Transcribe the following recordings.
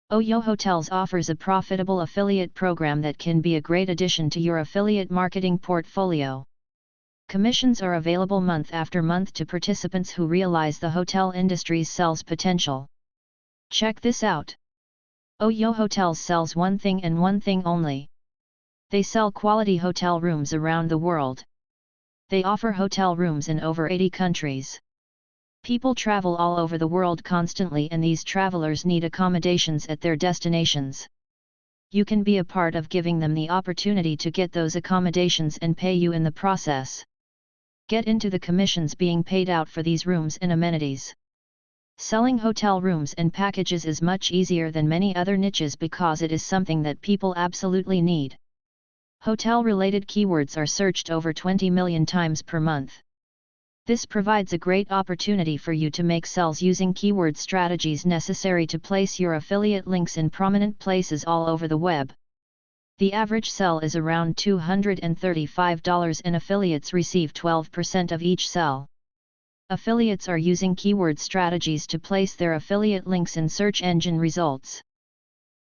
OYO Hotels offers a profitable affiliate program that can be a great addition to your affiliate marketing portfolio. Commissions are available month after month to participants who realize the hotel industry's sales potential. Check this out. OYO Hotels sells one thing and one thing only. They sell quality hotel rooms around the world. They offer hotel rooms in over 80 countries. People travel all over the world constantly, and these travelers need accommodations at their destinations. You can be a part of giving them the opportunity to get those accommodations and pay you in the process. Get into the commissions being paid out for these rooms and amenities. Selling hotel rooms and packages is much easier than many other niches because it is something that people absolutely need. Hotel-related keywords are searched over 20 million times per month. This provides a great opportunity for you to make sales using keyword strategies necessary to place your affiliate links in prominent places all over the web. The average sell is around $235 and affiliates receive 12% of each sell. Affiliates are using keyword strategies to place their affiliate links in search engine results.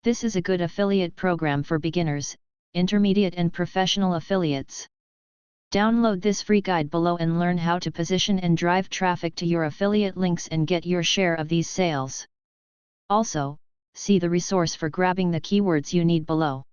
This is a good affiliate program for beginners, intermediate and professional affiliates. Download this free guide below and learn how to position and drive traffic to your affiliate links and get your share of these sales. Also, see the resource for grabbing the keywords you need below.